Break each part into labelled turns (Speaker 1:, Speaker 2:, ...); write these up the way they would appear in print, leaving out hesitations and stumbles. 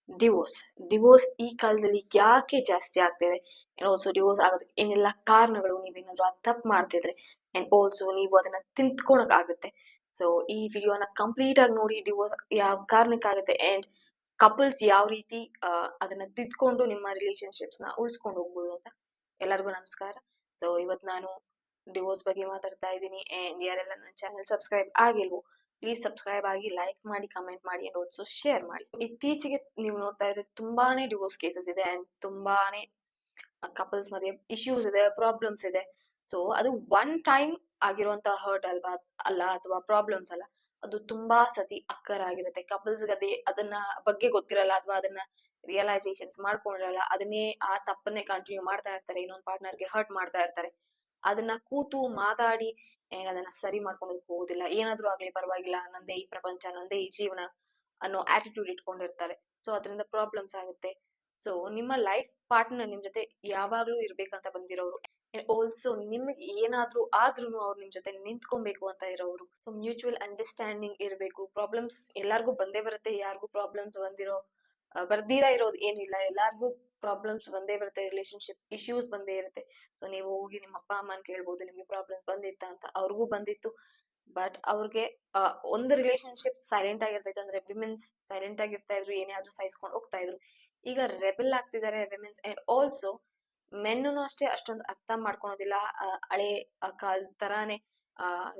Speaker 1: Divorce divorce ಈ ಕಾಲದಲ್ಲಿ ಯಾಕೆ ಜಾಸ್ತಿ ಆಗ್ತಿದೆ ಅಂಡ್ ಆಲ್ಸೋ ಡಿವೋರ್ಸ್ ಆಗೋದಕ್ಕೆ ಏನೆಲ್ಲ ಕಾರಣಗಳು, ನೀವೇನಾದ್ರೂ ಆ ತಪ್ಪು ಮಾಡ್ತಿದ್ರೆ ಅಂಡ್ ಆಲ್ಸೋ ನೀವು ಅದನ್ನ ತಿಂತ್ಕೊಳಕ್ ಆಗುತ್ತೆ. ಸೊ ಈ ವಿಡಿಯೋನ ಕಂಪ್ಲೀಟ್ ಆಗಿ ನೋಡಿ, ಡಿವೋರ್ಸ್ ಯಾವ ಕಾರಣಕ್ಕಾಗುತ್ತೆ ಅಂಡ್ ಕಪಲ್ಸ್ ಯಾವ ರೀತಿ ಅದನ್ನ ತಿದ್ಕೊಂಡು ನಿಮ್ಮ ರಿಲೇಶನ್ಶಿಪ್ಸ್ ನ ಉಳಿಸ್ಕೊಂಡು ಹೋಗ್ಬೋದು ಅಂತ. ಎಲ್ಲರಿಗೂ ನಮಸ್ಕಾರ. ಸೊ ಇವತ್ತು ನಾನು ಡಿವೋರ್ಸ್ ಬಗ್ಗೆ ಮಾತಾಡ್ತಾ ಇದ್ದೀನಿ ಅಂಡ್ ಯಾರೆಲ್ಲ ನನ್ನ ಚಾನೆಲ್ ಸಬ್ಸ್ಕ್ರೈಬ್ ಆಗಿಲ್ವೋ ಪ್ಲೀಸ್ ಸಬ್ಸ್ಕ್ರೈಬ್ ಆಗಿ, ಲೈಕ್ ಮಾಡಿ, ಕಮೆಂಟ್ ಮಾಡಿ ಅಂಡ್ ಆಲ್ಸೋ ಶೇರ್ ಮಾಡಿ. ಇತ್ತೀಚೆಗೆ ನೀವು ನೋಡ್ತಾ ಇದ್ರೆ ತುಂಬಾನೇ ಡಿವೋರ್ಸ್ ಕೇಸಸ್ ಇದೆ ಅಂಡ್ ತುಂಬಾನೇ ಕಪಲ್ಸ್ ಮಧ್ಯೆ ಇಶ್ಯೂಸ್ ಇದೆ, ಪ್ರಾಬ್ಲಮ್ಸ್ ಇದೆ. ಸೊ ಅದು ಒನ್ ಟೈಮ್ ಆಗಿರುವಂತಹ ಹರ್ಟ್ ಅಲ್ವಾ ಅಲ್ಲ, ಅಥವಾ ಪ್ರಾಬ್ಲಮ್ಸ್ ಅಲ್ಲ, ಅದು ತುಂಬಾ ಸತಿ ಅಕ್ಕರ್ ಆಗಿರುತ್ತೆ. ಕಪಲ್ಸ್ ಅದೇ ಅದನ್ನ ಬಗ್ಗೆ ಗೊತ್ತಿರಲ್ಲ ಅಥವಾ ಅದನ್ನ ರಿಯಲೈಸೇಷನ್ಸ್ ಮಾಡ್ಕೊಂಡಿರಲ್ಲ, ಅದನ್ನೇ ಆ ತಪ್ಪನ್ನೇ ಕಂಟಿನ್ಯೂ ಮಾಡ್ತಾ ಇರ್ತಾರೆ, ಇನ್ನೊಂದು ಪಾರ್ಟ್ನರ್ಗೆ ಹರ್ಟ್ ಮಾಡ್ತಾ ಇರ್ತಾರೆ. ಅದನ್ನ ಕೂತು ಮಾತಾಡಿ ಅದನ್ನ ಸರಿ ಮಾಡ್ಕೊಂಡು ಹೋಗೋದಿಲ್ಲ. ಏನಾದ್ರೂ ಆಗ್ಲಿ ಪರವಾಗಿಲ್ಲ, ನಂದೇ ಈ ಪ್ರಪಂಚ, ನಂದೇ ಈ ಜೀವನ ಅನ್ನೋ ಆಟಿಟ್ಯೂಡ್ ಇಟ್ಕೊಂಡಿರ್ತಾರೆ. ಸೊ ಅದರಿಂದ ಪ್ರಾಬ್ಲಮ್ಸ್ ಆಗುತ್ತೆ. ಸೊ ನಿಮ್ಮ ಲೈಫ್ ಪಾರ್ಟ್ನರ್ ನಿಮ್ ಜೊತೆ ಯಾವಾಗ್ಲೂ ಇರ್ಬೇಕಂತ ಬಂದಿರೋರು, ಆಲ್ಸೋ ನಿಮ್ಗೆ ಏನಾದ್ರೂ ಆದ್ರೂ ಅವ್ರು ನಿಮ್ ಜೊತೆ ನಿಂತ್ಕೊಬೇಕು ಅಂತ ಇರೋರು. ಸೊ ಮ್ಯೂಚುವಲ್ ಅಂಡರ್ಸ್ಟ್ಯಾಂಡಿಂಗ್ ಇರಬೇಕು. ಪ್ರಾಬ್ಲಮ್ಸ್ ಎಲ್ಲಾರ್ಗೂ ಬಂದೇ ಬರುತ್ತೆ, ಯಾರಿಗೂ ಪ್ರಾಬ್ಲಮ್ಸ್ ಬರ್ದಿರಾ ಇರೋದು ಏನಿಲ್ಲ, ಎಲ್ಲಾರ್ಗೂ ಪ್ರಾಬ್ಲಮ್ಸ್ ಬಂದೇ ಬರುತ್ತೆ, ರಿಲೇಶನ್ಶಿಪ್ ಇಶ್ಯೂಸ್ ಬಂದೇ ಇರುತ್ತೆ. ಸೊ ನೀವು ಹೋಗಿ ನಿಮ್ಮ ಅಪ್ಪ ಅಮ್ಮನ್ ಕೇಳ್ಬೋದು, ನಿಮ್ಗೆ ಪ್ರಾಬ್ಲಮ್ಸ್ ಬಂದಿತ್ತ ಅಂತ. ಅವ್ರಿಗೂ ಬಂದಿತ್ತು, ಬಟ್ ಅವ್ರಿಗೆ ಒಂದು ರಿಲೇಶನ್ಶಿಪ್ ಸೈಲೆಂಟ್ ಆಗಿರ್ತೈತೆ ಅಂದ್ರೆ ವಿಮೆನ್ಸ್ ಸೈಲೆಂಟ್ ಆಗಿರ್ತಾ ಇದ್ರು, ಏನೇ ಆದ್ರೂ ಸಹಿಸ್ಕೊಂಡು ಹೋಗ್ತಾ ಇದ್ರು. ಈಗ ರೆಬೆಲ್ ಆಗ್ತಿದ್ದಾರೆ ವಿಮೆನ್ಸ್ ಅಂಡ್ ಆಲ್ಸೋ ಮೆನ್ನು ಅಷ್ಟೇ ಅಷ್ಟೊಂದು ಅರ್ಥ ಮಾಡ್ಕೊಳೋದಿಲ್ಲ. ಹಳೆ ಕಾಲದ ತರಾನೇ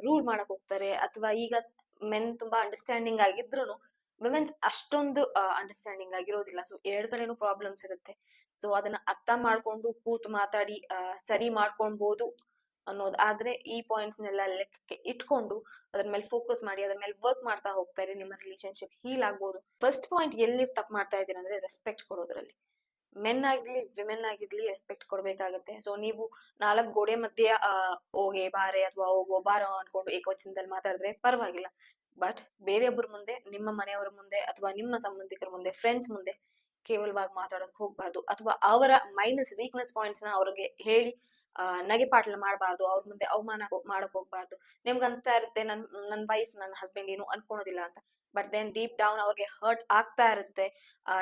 Speaker 1: ರೂಲ್ ಮಾಡಕ್ ಹೋಗ್ತಾರೆ. ಅಥವಾ ಈಗ ಮೆನ್ ತುಂಬಾ ಅಂಡರ್ಸ್ಟ್ಯಾಂಡಿಂಗ್ ಆಗಿದ್ರು ವಿಮೆನ್ಸ್ ಅಷ್ಟೊಂದು ಅಂಡರ್ಸ್ಟ್ಯಾಂಡಿಂಗ್ ಆಗಿರೋದಿಲ್ಲ. ಸೊ ಎರಡ್ ಕಡೆನೂ ಪ್ರಾಬ್ಲಮ್ಸ್ ಇರುತ್ತೆ. ಸೊ ಅದನ್ನ ಅರ್ಥ ಮಾಡ್ಕೊಂಡು ಕೂತು ಮಾತಾಡಿ ಸರಿ ಮಾಡ್ಕೊಳ್ಬಹುದು ಅನ್ನೋದು. ಆದ್ರೆ ಈ ಪಾಯಿಂಟ್ಸ್ ನೆಲ್ಲ ಲೆಕ್ಕಕ್ಕೆ ಇಟ್ಕೊಂಡು ಅದ್ರ ಮೇಲೆ ಫೋಕಸ್ ಮಾಡಿ ಅದ್ರ ಮೇಲೆ ವರ್ಕ್ ಮಾಡ್ತಾ ಹೋಗ್ತಾರೆ, ನಿಮ್ಮ ರಿಲೇಶನ್ಶಿಪ್ ಹೀಲ್ ಆಗ್ಬೋದು. ಫಸ್ಟ್ ಪಾಯಿಂಟ್ ಎಲ್ಲಿ ತಪ್ಪು ಮಾಡ್ತಾ ಇದ್ದೀರಾ ಅಂದ್ರೆ ರೆಸ್ಪೆಕ್ಟ್ ಕೊಡೋದ್ರಲ್ಲಿ. ಮೆನ್ ಆಗಿರ್ಲಿ ವಿಮೆನ್ ಆಗಿರ್ಲಿ ರೆಸ್ಪೆಕ್ಟ್ ಕೊಡ್ಬೇಕಾಗತ್ತೆ. ಸೊ ನೀವು ನಾಲ್ಕು ಗೋಡೆ ಮಧ್ಯೆ ಹೋಗೆ ಬಾರೆ ಅಥವಾ ಹೋಗೋ ಬಾರೋ ಅನ್ಕೊಂಡು ಏಕವಚನದಲ್ಲಿ ಮಾತಾಡಿದ್ರೆ ಪರವಾಗಿಲ್ಲ. ಬಟ್ ಬೇರೆಯೊಬ್ಬರ ಮುಂದೆ, ನಿಮ್ಮ ಮನೆಯವರ ಮುಂದೆ ಅಥವಾ ನಿಮ್ಮ ಸಂಬಂಧಿಕರ ಮುಂದೆ, ಫ್ರೆಂಡ್ಸ್ ಮುಂದೆ ಕೇವಲವಾಗಿ ಮಾತಾಡೋಕ್ ಹೋಗ್ಬಾರ್ದು. ಅಥವಾ ಅವರ ಮೈನಸ್ ವೀಕ್ನೆಸ್ ಪಾಯಿಂಟ್ಸ್ ನ ಅವ್ರಿಗೆ ಹೇಳಿ ನಗೆ ಪಾಟ್ಲ ಮಾಡಬಾರ್ದು, ಅವ್ರ ಮುಂದೆ ಅವಮಾನ ಮಾಡಕ್ ಹೋಗ್ಬಾರ್ದು. ನಿಮ್ಗೆ ಅನ್ಸ್ತಾ ಇರುತ್ತೆ ನನ್ ವೈಫ್ ನನ್ನ ಹಸ್ಬೆಂಡ್ ಏನು ಅನ್ಕೊಳೋದಿಲ್ಲ ಅಂತ, ಬಟ್ ದೆನ್ ಡೀಪ್ ಡೌನ್ ಅವ್ರಿಗೆ ಹರ್ಟ್ ಆಗ್ತಾ ಇರುತ್ತೆ.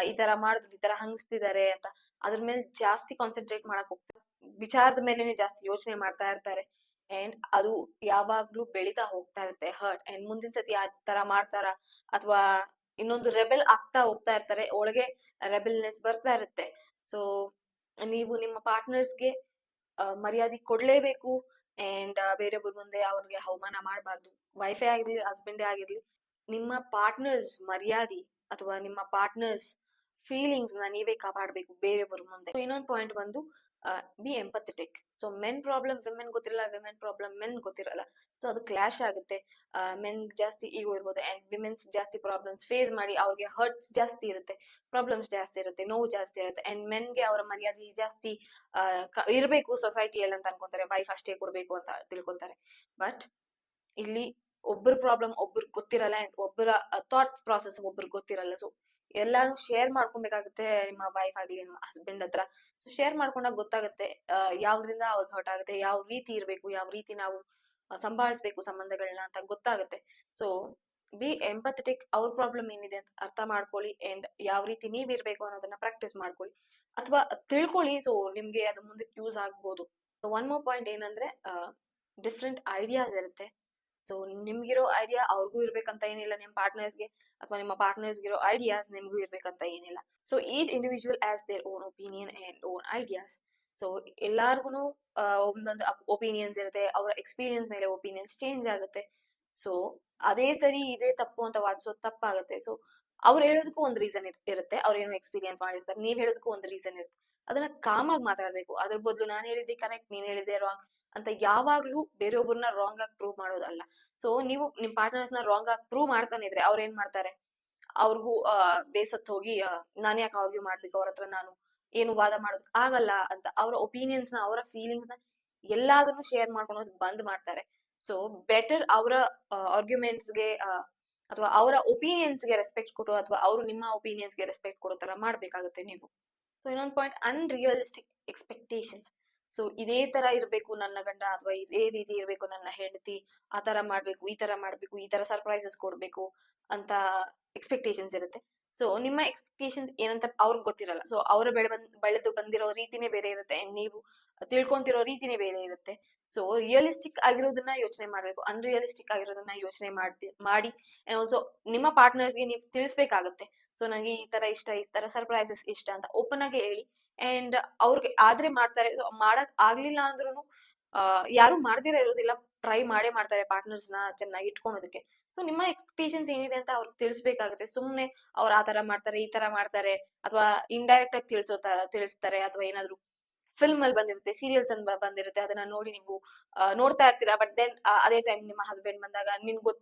Speaker 1: ಈ ತರ ಮಾಡಿದ್ರು, ಈ ತರ ಹಂಗಿಸ್ತಿದ್ದಾರೆ ಅಂತ ಅದ್ರ ಮೇಲೆ ಜಾಸ್ತಿ ಕಾನ್ಸಂಟ್ರೇಟ್ ಮಾಡಕ್ ಹೋಗ್ತಾರೆ, ವಿಚಾರದ ಮೇಲೆನೆ ಜಾಸ್ತಿ ಯೋಚನೆ ಮಾಡ್ತಾ ಇರ್ತಾರೆ. ಅಂಡ್ ಅದು ಯಾವಾಗ್ಲೂ ಬೆಳಿತಾ ಹೋಗ್ತಾ ಇರುತ್ತೆ ಹರ್ಟ್. ಅಂಡ್ ಮುಂದಿನ ಸತಿ ಆ ತರ ಮಾಡ್ತಾರ ಅಥವಾ ಇನ್ನೊಂದು ರೆಬೆಲ್ ಆಗ್ತಾ ಹೋಗ್ತಾ ಇರ್ತಾರೆ, ಒಳಗೆ ರೆಬೆಲ್ನೆಸ್ ಬರ್ತಾ ಇರುತ್ತೆ. ಸೊ ನೀವು ನಿಮ್ಮ ಪಾರ್ಟ್ನರ್ಸ್ಗೆ ಮರ್ಯಾದೆ ಕೊಡ್ಲೇಬೇಕು. ಅಂಡ್ ಬೇರೊಬ್ಬರ ಮುಂದೆ ಅವ್ರಿಗೆ ಅವಮಾನ ಮಾಡಬಾರ್ದು. ವೈಫೇ ಆಗಿರ್ಲಿ, ಹಸ್ಬೆಂಡೇ ಆಗಿರ್ಲಿ, ನಿಮ್ಮ ಪಾರ್ಟ್ನರ್ಸ್ ಮರ್ಯಾದೆ ಅಥವಾ ನಿಮ್ಮ ಪಾರ್ಟ್ನರ್ಸ್ ಫೀಲಿಂಗ್ಸ್ ನ ನೀವೇ ಕಾಪಾಡಬೇಕು ಬೇರೆಯವ್ರ ಮುಂದೆ. ಇನ್ನೊಂದು ಪಾಯಿಂಟ್ ಬಂದು B empathetic. So men problem women ಗೊತ್ತಿರಲ್ಲ, ವಿಮೆನ್ ಪ್ರಾಬ್ಲಮ್ ಮೆನ್ ಗೊತ್ತಿರಲ್ಲ. ಸೊ ಅದು ಕ್ಲಾಶ್ ಆಗುತ್ತೆ. ಮೆನ್ ಜಾಸ್ತಿ ಈಗೋ ಇರ್ಬೋದು ಅಂಡ್ ವಿಮೆನ್ಸ್ ಜಾಸ್ತಿ ಪ್ರಾಬ್ಲಮ್ಸ್ ಫೇಸ್ ಮಾಡಿ ಅವ್ರಿಗೆ ಹರ್ಟ್ಸ್ ಜಾಸ್ತಿ ಇರುತ್ತೆ, ಪ್ರಾಬ್ಲಮ್ಸ್ ಜಾಸ್ತಿ ಇರುತ್ತೆ, ನೋವು ಜಾಸ್ತಿ ಇರುತ್ತೆ. ಅಂಡ್ ಮೆನ್ಗೆ ಅವರ ಮರ್ಯಾದೆ ಜಾಸ್ತಿ ಇರ್ಬೇಕು ಸೊಸೈಟಿಯಲ್ಲಿ ಅಂತ ಅನ್ಕೊಂತಾರೆ, ವೈಫ್ ಅಷ್ಟೇ ಕೊಡ್ಬೇಕು ಅಂತ ತಿಳ್ಕೊಂತಾರೆ. ಬಟ್ ಇಲ್ಲಿ ಒಬ್ಬರ ಪ್ರಾಬ್ಲಮ್ ಒಬ್ರಿಗೆ ಗೊತ್ತಿರಲ್ಲ ಅಂಡ್ ಒಬ್ಬರ ಥಾಟ್ ಪ್ರಾಸೆಸ್ ಒಬ್ರಿಗೆ ಗೊತ್ತಿರಲ್ಲ. ಸೊ ಎಲ್ಲಾನು ಶೇರ್ ಮಾಡ್ಕೊಬೇಕಾಗುತ್ತೆ, ನಿಮ್ಮ ವೈಫ್ ಆಗ್ಲಿ ನಿಮ್ಮ ಹಸ್ಬೆಂಡ್ ಹತ್ರ. ಸೊ ಶೇರ್ ಮಾಡ್ಕೊಂಡಾಗ ಗೊತ್ತಾಗುತ್ತೆ ಯಾವ್ದ್ರಿಂದ ಅವ್ರಿಗೆ ಹರ್ಟ್ ಆಗುತ್ತೆ, ಯಾವ ರೀತಿ ಇರ್ಬೇಕು, ಯಾವ ರೀತಿ ನಾವು ಸಂಭಾಳಿಸ್ಬೇಕು ಸಂಬಂಧಗಳನ್ನ ಅಂತ ಗೊತ್ತಾಗುತ್ತೆ. ಸೊ ಬಿ ಎಂಪಥೆಟಿಕ್, ಅವ್ರ ಪ್ರಾಬ್ಲಮ್ ಏನಿದೆ ಅಂತ ಅರ್ಥ ಮಾಡ್ಕೊಳ್ಳಿ ಅಂಡ್ ಯಾವ ರೀತಿ ನೀವ್ ಇರ್ಬೇಕು ಅನ್ನೋದನ್ನ ಪ್ರಾಕ್ಟೀಸ್ ಮಾಡ್ಕೊಳ್ಳಿ ಅಥವಾ ತಿಳ್ಕೊಳ್ಳಿ. ಸೊ ನಿಮ್ಗೆ ಅದು ಮುಂದಕ್ಕೆ ಯೂಸ್ ಆಗ್ಬೋದು. ಒನ್ ಮೋರ್ ಪಾಯಿಂಟ್ ಏನಂದ್ರೆ ಡಿಫ್ರೆಂಟ್ ಐಡಿಯಾಸ್ ಇರುತ್ತೆ. ಸೊ ನಿಮ್ಗಿರೋ ಐಡಿಯಾ ಅವ್ರಿಗೂ ಇರ್ಬೇಕಂತ ಏನಿಲ್ಲ, ನಿಮ್ ಪಾರ್ಟ್ನರ್ಸ್ಗೆ, ಅಥವಾ ನಿಮ್ಮ ಪಾರ್ಟ್ನರ್ಸ್ಗಿರೋ ಐಡಿಯಾಸ್ ನಿಮ್ಗೂ ಇರ್ಬೇಕಂತ ಏನಿಲ್ಲ. So each individual as their own opinion and own ideas. So ಎಲ್ಲಾರ್ಗು ಒಂದೊಂದು ಒಪಿನಿಯನ್ಸ್ ಇರುತ್ತೆ, ಅವರ ಎಕ್ಸ್ಪೀರಿಯನ್ಸ್ ಮೇಲೆ ಒಪಿನಿಯನ್ಸ್ ಚೇಂಜ್ ಆಗುತ್ತೆ. ಸೊ ಅದೇ ಸರಿ ಇದೇ ತಪ್ಪು ಅಂತ ವಾದಿಸೋದು ತಪ್ಪಾಗುತ್ತೆ. ಸೊ ಅವ್ರು ಹೇಳೋದಕ್ಕೂ ಒಂದು ರೀಸನ್ ಇರುತ್ತೆ, ಅವ್ರೇನೋ ಎಕ್ಸ್ಪೀರಿಯನ್ಸ್ ಮಾಡಿರ್ತಾರೆ, ನೀವ್ ಹೇಳೋದಕ್ಕೂ ಒಂದು ರೀಸನ್ ಇರುತ್ತೆ. ಅದನ್ನ ಕಾಮಾಗಿ ಮಾತಾಡ್ಬೇಕು. ಅದ್ರ ಬದಲು ನಾನು ಹೇಳಿದ್ದೆ ಕರೆಕ್ಟ್, ನೀನ್ ಹೇಳಿದ್ದೆ ರಾಂಗ್ ಅಂತ ಯಾವಾಗ್ಲೂ ಬೇರೆಯೊಬ್ಬರನ್ನ ರಾಂಗ್ ಆಗಿ ಪ್ರೂವ್ ಮಾಡೋದಲ್ಲ. ಸೊ ನೀವು ನಿಮ್ ಪಾರ್ಟ್ನರ್ಸ್ ನ ರಾಂಗ್ ಆಗಿ ಪ್ರೂವ್ ಮಾಡ್ತಾನೆ ಇದ್ರೆ ಅವ್ರ ಏನ್ ಮಾಡ್ತಾರೆ, ಅವ್ರಿಗೂ ಬೇಸತ್ ಹೋಗಿ ನಾನ್ ಯಾಕೆ ಆರ್ಗ್ಯೂ ಮಾಡ್ಬೇಕು ಅವ್ರ ಹತ್ರ, ನಾನು ಏನು ವಾದ ಮಾಡೋದಕ್ ಆಗಲ್ಲ ಅಂತ ಅವರ ಒಪಿನಿಯನ್ಸ್ ನ, ಅವರ ಫೀಲಿಂಗ್ಸ್ ನ ಎಲ್ಲಾದನ್ನು ಶೇರ್ ಮಾಡ್ಕೊಳೋದು ಬಂದ್ ಮಾಡ್ತಾರೆ. ಸೊ ಬೆಟರ್ ಅವರ ಆರ್ಗ್ಯುಮೆಂಟ್ಸ್ ಗೆ ಅಥವಾ ಅವರ ಒಪಿನಿಯನ್ಸ್ ಗೆ ರೆಸ್ಪೆಕ್ಟ್ ಕೊಟ್ಟು ಅಥವಾ ಅವರು ನಿಮ್ಮ ಒಪಿನಿಯನ್ಸ್ ಗೆ ರೆಸ್ಪೆಕ್ಟ್ ಕೊಡೋ ತರ ಮಾಡ್ಬೇಕಾಗುತ್ತೆ ನೀವು. ಸೊ ಇನ್ನೊಂದು ಪಾಯಿಂಟ್, ಅನ್ರಿಯಲಿಸ್ಟಿಕ್ ಎಕ್ಸ್ಪೆಕ್ಟೇಷನ್ಸ್. ಸೊ ಇದೇ ತರ ಇರ್ಬೇಕು ನನ್ನ ಗಂಡ ಅಥವಾ ಇದೇ ರೀತಿ ಇರ್ಬೇಕು ನನ್ನ ಹೆಂಡತಿ, ಆ ತರ ಮಾಡ್ಬೇಕು, ಈ ತರ ಮಾಡ್ಬೇಕು, ಈ ತರ ಸರ್ಪ್ರೈಸಸ್ ಕೊಡ್ಬೇಕು ಅಂತ ಎಕ್ಸ್ಪೆಕ್ಟೇಷನ್ಸ್ ಇರುತ್ತೆ. ಸೊ ನಿಮ್ಮ ಎಕ್ಸ್ಪೆಕ್ಟೇಷನ್ಸ್ ಏನಂತ ಅವ್ರಿಗೆ ಗೊತ್ತಿರಲ್ಲ. ಸೊ ಅವ್ರು ಬೆಳೆದು ಬಂದಿರೋ ರೀತಿನೇ ಬೇರೆ ಇರುತ್ತೆ, and ನೀವು ತಿಳ್ಕೊಂತಿರೋ ರೀತಿನೇ ಬೇರೆ ಇರುತ್ತೆ. ಸೊ ರಿಯಲಿಸ್ಟಿಕ್ ಆಗಿರೋದನ್ನ ಯೋಚನೆ ಮಾಡ್ಬೇಕು, ಅನ್ರಿಯಲಿಸ್ಟಿಕ್ ಆಗಿರೋದನ್ನ ಯೋಚನೆ ಮಾಡಿ ಅಂಡ್ ಆಲ್ಸೋ ನಿಮ್ಮ ಪಾರ್ಟ್ನರ್ಸ್ಗೆ ನೀವು ತಿಳಿಸ್ಬೇಕಾಗತ್ತೆ. ಸೊ ನಂಗೆ ಈ ತರ ಇಷ್ಟ, ಈ ತರ ಸರ್ಪ್ರೈಸಸ್ ಇಷ್ಟ ಅಂತ ಓಪನ್ ಆಗಿ ಹೇಳಿ. ಅಂಡ್ ಅವ್ರಿಗೆ ಆದ್ರೆ ಮಾಡ್ತಾರೆ, ಸೊ ಮಾಡಕ್ ಆಗ್ಲಿಲ್ಲ ಅಂದ್ರೂ ಯಾರು ಮಾಡ್ದಿರ ಇರೋದಿಲ್ಲ, ಟ್ರೈ ಮಾಡೇ ಮಾಡ್ತಾರೆ ಪಾರ್ಟ್ನರ್ಸ್ ನ ಚೆನ್ನಾಗಿ ಇಟ್ಕೊಳೋದಕ್ಕೆ. ಸೊ ನಿಮ್ಮ ಎಕ್ಸ್ಪೆಕ್ಟೇಷನ್ಸ್ ಏನಿದೆ ಅಂತ ಅವ್ರಿಗೆ ತಿಳಿಸ್ಬೇಕಾಗುತ್ತೆ. ಸುಮ್ನೆ ಅವ್ರು ಆ ತರ ಮಾಡ್ತಾರೆ, ಈ ತರ ಮಾಡ್ತಾರೆ, ಅಥವಾ ಇಂಡೈರೆಕ್ಟ್ ಆಗಿ ತಿಳಿಸ್ತಾರೆ, ಅಥವಾ ಏನಾದ್ರು ಫಿಲ್ಮ್ ಅಲ್ಲಿ ಬಂದಿರುತ್ತೆ, ಸೀರಿಯಲ್ಸ್ ಅಂತ ಬಂದಿರುತ್ತೆ, ಅದನ್ನ ನೋಡಿ ನೀವು ನೋಡ್ತಾ ಇರ್ತೀರಾ. ಬಟ್ ದೆನ್ ಅದೇ ಟೈಮ್ ನಿಮ್ಮ ಹಸ್ಬೆಂಡ್ ಬಂದಾಗ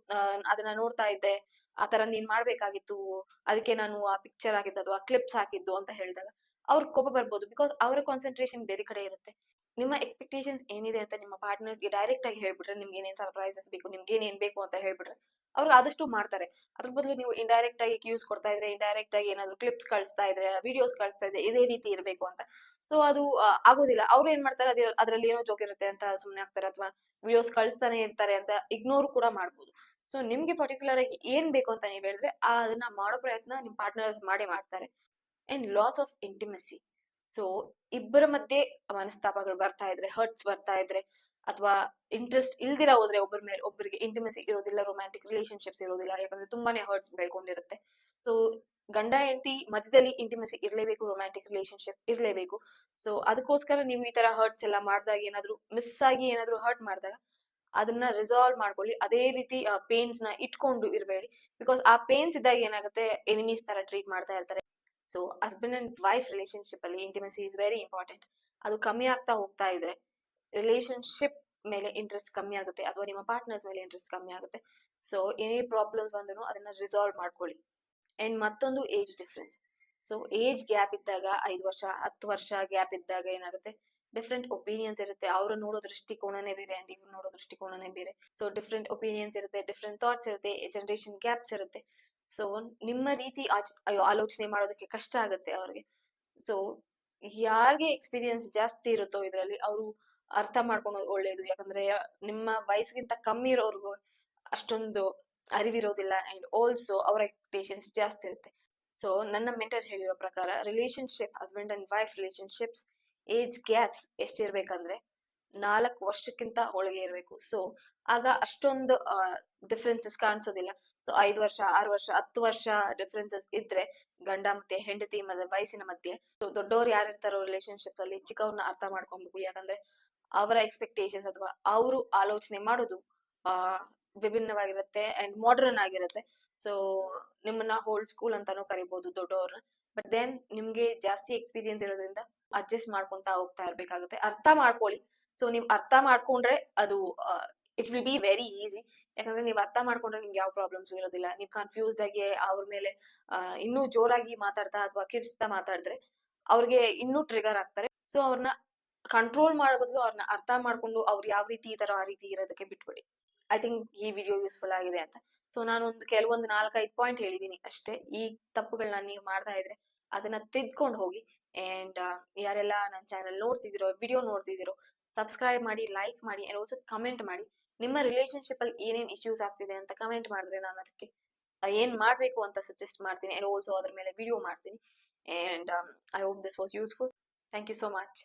Speaker 1: ಅದನ್ನ ನೋಡ್ತಾ ಇದ್ದೆ, ಆ ತರ ನೀನ್ ಮಾಡ್ಬೇಕಾಗಿತ್ತು, ಅದಕ್ಕೆ ನಾನು ಆ ಪಿಕ್ಚರ್ ಹಾಕಿದ್ದು ಅಥವಾ ಕ್ಲಿಪ್ಸ್ ಹಾಕಿದ್ದು ಅಂತ ಹೇಳಿದಾಗ ಅವ್ರಿಗೆ ಕೋಪ ಬರ್ಬೋದು. ಬಿಕಾಸ್ ಅವರ ಕಾನ್ಸಂಟ್ರೇಷನ್ ಬೇರೆ ಕಡೆ ಇರುತ್ತೆ. ನಿಮ್ಮ ಎಕ್ಸ್ಪೆಕ್ಟೇಷನ್ಸ್ ಏನಿದೆ ಅಂತ ನಿಮ್ಮ ಪಾರ್ಟ್ನರ್ಸ್ಗೆ ಡೈರೆಕ್ಟ್ ಆಗಿ ಹೇಳ್ಬಿಟ್ರೆ, ನಿಮ್ಗೆ ಏನೇನ್ ಸರ್ಪ್ರೈಸಸ್ ಬೇಕು, ನಿಮ್ಗೆ ಏನೇನ್ ಬೇಕು ಅಂತ ಹೇಳ್ಬಿಟ್ರೆ ಅವ್ರು ಆದಷ್ಟು ಮಾಡ್ತಾರೆ. ಅದ್ರ ಬದಲು ನೀವು ಇಂಡೈರೆಕ್ಟ್ ಆಗಿ ಕ್ಯೂಸ್ ಕೊಡ್ತಾ ಇದ್ರೆ, ಇಂಡೈರೆಕ್ಟ್ ಆಗಿ ಏನಾದ್ರು ಕ್ಲಿಪ್ಸ್ ಕಳಿಸ್ತಾ ಇದ್ರೆ, ವಿಡಿಯೋಸ್ ಕಳಿಸ್ತಾ ಇದ್ರೆ, ಇದೇ ರೀತಿ ಇರ್ಬೇಕು ಅಂತ, ಸೊ ಅದು ಆಗೋದಿಲ್ಲ. ಅವ್ರು ಏನ್ ಮಾಡ್ತಾರೆ, ಅದ್ರಲ್ಲಿ ಏನೋ ಜೋಕ್ ಇರುತ್ತೆ ಅಂತ ಸುಮ್ನೆ ಆಗ್ತಾರೆ, ಅಥವಾ ವಿಡಿಯೋಸ್ ಕಳಿಸ್ತಾನೆ ಇರ್ತಾರೆ ಅಂತ ಇಗ್ನೋರ್ ಕೂಡ ಮಾಡ್ಬೋದು. ಸೊ ನಿಮ್ಗೆ ಪರ್ಟಿಕ್ಯುಲರ್ ಆಗಿ ಏನ್ ಬೇಕು ಅಂತ ನೀವ್ ಹೇಳಿದ್ರೆ ಅದನ್ನ ಮಾಡೋ ಪ್ರಯತ್ನ ನಿಮ್ ಪಾರ್ಟ್ನರ್ಸ್ ಮಾಡೇ ಮಾಡ್ತಾರೆ. And loss of intimacy. So ಇಬ್ಬರ ಮಧ್ಯೆ ಮನಸ್ತಾಪಗಳು ಬರ್ತಾ ಇದ್ರೆ, ಹರ್ಟ್ಸ್ ಬರ್ತಾ ಇದ್ರೆ, ಅಥವಾ ಇಂಟ್ರೆಸ್ಟ್ ಇಲ್ದಿರ ಹೋದ್ರೆ ಒಬ್ಬರ ಮೇಲೆ ಒಬ್ಬರಿಗೆ ಇಂಟಿಮೆಸಿ ಇರೋದಿಲ್ಲ, ರೊಮ್ಯಾಂಟಿಕ್ ರಿಲೇಶನ್ಶಿಪ್ಸ್ ಇರೋದಿಲ್ಲ, ಯಾಕಂದ್ರೆ ತುಂಬಾನೇ ಹರ್ಟ್ಸ್ ಬೆಳ್ಕೊಂಡಿರುತ್ತೆ. ಸೊ ಗಂಡ ಹೆಂಡತಿ ಮಧ್ಯದಲ್ಲಿ ಇಂಟಿಮೆಸಿ ಇರ್ಲೇಬೇಕು, ರೊಮ್ಯಾಂಟಿಕ್ ರಿಲೇಶನ್ಶಿಪ್ ಇರ್ಲೇಬೇಕು. ಸೊ ಅದಕ್ಕೋಸ್ಕರ ನೀವು ಈ ತರ ಹರ್ಟ್ಸ್ ಎಲ್ಲ ಮಾಡಿದಾಗ, ಏನಾದ್ರು ಮಿಸ್ ಆಗಿ ಏನಾದ್ರು ಹರ್ಟ್ ಮಾಡಿದಾಗ ಅದನ್ನ ರಿಸಾಲ್ವ್ ಮಾಡ್ಕೊಳ್ಳಿ. ಅದೇ ರೀತಿ ಪೇನ್ಸ್ ನ ಇಟ್ಕೊಂಡು ಇರಬೇಡಿ. ಬಿಕಾಸ್ ಆ ಪೇನ್ಸ್ ಇದ್ದಾಗ ಏನಾಗುತ್ತೆ, ಎನಿಮೀಸ್ ತರ ಟ್ರೀಟ್ ಮಾಡ್ತಾ ಇರ್ತಾರೆ. So husband and wife relationship ಅಲ್ಲಿ ಇಂಟಿಮೆಸಿ ಇಸ್ ವೆರಿ ಇಂಪಾರ್ಟೆಂಟ್. ಅದು ಕಮ್ಮಿ ಆಗ್ತಾ ಹೋಗ್ತಾ ಇದೆ, ರಿಲೇಶನ್ಶಿಪ್ ಮೇಲೆ ಇಂಟ್ರೆಸ್ಟ್ ಕಮ್ಮಿ ಆಗುತ್ತೆ, ಅಥವಾ ನಿಮ್ಮ ಪಾರ್ಟ್ನರ್ಸ್ ಮೇಲೆ ಇಂಟ್ರೆಸ್ಟ್ ಕಮ್ಮಿ ಆಗುತ್ತೆ. ಸೊ ಏನೇ ಪ್ರಾಬ್ಲಮ್ಸ್ ಬಂದ್ರು ಅದನ್ನ ರಿಸಾಲ್ವ್ ಮಾಡ್ಕೊಳ್ಳಿ. ಅಂಡ್ ಮತ್ತೊಂದು age difference. So age gap ಇದ್ದಾಗ, 5 ವರ್ಷ 10 ವರ್ಷ ಗ್ಯಾಪ್ ಇದ್ದಾಗ ಏನಾಗುತ್ತೆ, ಡಿಫ್ರೆಂಟ್ ಒಪಿನಿಯನ್ಸ್ ಇರುತ್ತೆ. ಅವ್ರು ನೋಡೋ ದೃಷ್ಟಿಕೋನನೇ ಬೇರೆ ಅಂಡ್ ಇವ್ರು ನೋಡೋ ದೃಷ್ಟಿಕೋನನೇ ಬೇರೆ. ಸೊ ಡಿಫ್ರೆಂಟ್ ಒಪಿನಿಯನ್ಸ್ ಇರುತ್ತೆ, ಡಿಫ್ರೆಂಟ್ ಥಾಟ್ಸ್ ಇರುತ್ತೆ, ಜನರೇಷನ್ ಗ್ಯಾಪ್ಸ್ ಇರುತ್ತೆ. ಸೊ ನಿಮ್ಮ ರೀತಿ ಆಲೋಚನೆ ಮಾಡೋದಕ್ಕೆ ಕಷ್ಟ ಆಗುತ್ತೆ ಅವ್ರಿಗೆ. ಸೊ ಯಾರಿಗೆ ಎಕ್ಸ್ಪೀರಿಯನ್ಸ್ ಜಾಸ್ತಿ ಇರುತ್ತೋ ಇದರಲ್ಲಿ, ಅವರು ಅರ್ಥ ಮಾಡ್ಕೊಳೋದು ಒಳ್ಳೇದು. ಯಾಕಂದ್ರೆ ನಿಮ್ಮ ವಯಸ್ಸಿಗಿಂತ ಕಮ್ಮಿ ಇರೋರ್ಗು ಅಷ್ಟೊಂದು ಅರಿವಿರೋದಿಲ್ಲ, ಅಂಡ್ ಆಲ್ಸೋ ಅವರ ಎಕ್ಸ್ಪೆಕ್ಟೇಷನ್ಸ್ ಜಾಸ್ತಿ ಇರುತ್ತೆ. ಸೊ ನನ್ನ ಮೆಂಟರ್ ಹೇಳಿರೋ ಪ್ರಕಾರ, relationship, husband and wife relationships age gaps ಎಷ್ಟಿರ್ಬೇಕಂದ್ರೆ 4 ವರ್ಷಕ್ಕಿಂತ ಒಳಗೆ ಇರಬೇಕು. ಸೊ ಆಗ ಅಷ್ಟೊಂದು ಡಿಫ್ರೆನ್ಸಸ್ ಕಾಣಿಸೋದಿಲ್ಲ. ಸೊ 5 ವರ್ಷ 6 ವರ್ಷ 10 ವರ್ಷ ಡಿಫ್ರೆನ್ಸಸ್ ಇದ್ರೆ ಗಂಡ ಮತ್ತೆ ಹೆಂಡತಿ ವಯಸ್ಸಿನ ಮಧ್ಯೆ, ಸೊ ದೊಡ್ಡವ್ರು ಯಾರಿರ್ತಾರೋ ರಿಲೇಶನ್ಶಿಪ್ ಅಲ್ಲಿ ಚಿಕ್ಕವ್ರನ್ನ ಅರ್ಥ ಮಾಡ್ಕೊಬೇಕು. ಯಾಕಂದ್ರೆ ಅವರ ಎಕ್ಸ್ಪೆಕ್ಟೇಷನ್ಸ್ ಅಥವಾ ಅವರು ಆಲೋಚನೆ ಮಾಡೋದು ಆ ವಿಭಿನ್ನವಾಗಿರುತ್ತೆ ಅಂಡ್ ಮಾಡರ್ನ್ ಆಗಿರುತ್ತೆ. ಸೊ ನಿಮ್ಮನ್ನ ಹೋಲ್ಡ್ ಸ್ಕೂಲ್ ಅಂತಾನೂ ಕರಿಬಹುದು ದೊಡ್ಡವ್ರನ್ನ. ಬಟ್ ದೆನ್ ನಿಮ್ಗೆ ಜಾಸ್ತಿ ಎಕ್ಸ್ಪೀರಿಯನ್ಸ್ ಇರೋದ್ರಿಂದ ಅಡ್ಜಸ್ಟ್ ಮಾಡ್ಕೊಂತಾ ಹೋಗ್ತಾ ಇರ್ಬೇಕಾಗುತ್ತೆ. ಅರ್ಥ ಮಾಡ್ಕೊಳ್ಳಿ. ಸೊ ನೀವ್ ಅರ್ಥ ಮಾಡ್ಕೊಂಡ್ರೆ ಅದು it will be very easy. ಯಾಕಂದ್ರೆ ನೀವ್ ಅರ್ಥ ಮಾಡ್ಕೊಂಡ್ರೆ ನಿಮ್ಗೆ ಯಾವ ಪ್ರಾಬ್ಲಮ್ಸ್ ಇರೋದಿಲ್ಲ. ನೀವ್ ಕನ್ಫ್ಯೂಸ್ಡ್ ಆಗಿ ಅವ್ರ ಮೇಲೆ ಇನ್ನೂ ಜೋರಾಗಿ ಮಾತಾಡ್ತಾ ಅಥವಾ ಕಿರ್ಚ್ತಾ ಮಾತಾಡಿದ್ರೆ ಅವ್ರಿಗೆ ಇನ್ನೂ ಟ್ರಿಗರ್ ಆಗ್ತಾರೆ. ಸೊ ಅವ್ರನ್ನ ಕಂಟ್ರೋಲ್ ಮಾಡೋ ಬದಲು ಅವ್ರನ್ನ ಅರ್ಥ ಮಾಡ್ಕೊಂಡು ಅವ್ರು ಯಾವ ರೀತಿ ಇದಾರೋ ಆ ರೀತಿ ಇರೋದಕ್ಕೆ ಬಿಟ್ಬಿಡಿ. ಐ ಥಿಂಕ್ ಈ ವಿಡಿಯೋ ಯೂಸ್ಫುಲ್ ಆಗಿದೆ ಅಂತ. ಸೊ ನಾನು ಕೆಲವೊಂದು 4-5 ಪಾಯಿಂಟ್ ಹೇಳಿದೀನಿ ಅಷ್ಟೇ. ಈ ತಪ್ಪುಗಳನ್ನ ನೀವು ಮಾಡ್ತಾ ಇದ್ರೆ ಅದನ್ನ ತಿದ್ಕೊಂಡು ಹೋಗಿ. ಅಂಡ್ ಯಾರೆಲ್ಲ ನನ್ನ ಚಾನೆಲ್ ನೋಡ್ತಿದಿರೋ, ವಿಡಿಯೋ ನೋಡ್ತಿದಿರೋ, ಸಬ್ಸ್ಕ್ರೈಬ್ ಮಾಡಿ, ಲೈಕ್ ಮಾಡಿ, ಅಂಡ್ ಆಲ್ಸೋ ಕಮೆಂಟ್ ಮಾಡಿ. ನಿಮ್ಮ ರಿಲೇಶನ್ಶಿಪ್ ಅಲ್ಲಿ ಏನೇನ್ ಇಶ್ಯೂಸ್ ಆಗ್ತಿದೆ ಅಂತ ಕಮೆಂಟ್ ಮಾಡಿದ್ರೆ ನಾನು ಅದಕ್ಕೆ ಏನ್ ಮಾಡ್ಬೇಕು ಅಂತ ಸಜೆಸ್ಟ್ ಮಾಡ್ತೀನಿ, ಅಂಡ್ ಆಲ್ಸೋ ಅದ್ರ ಮೇಲೆ ವಿಡಿಯೋ ಮಾಡ್ತೀನಿ. And I hope this was useful. Thank you so much.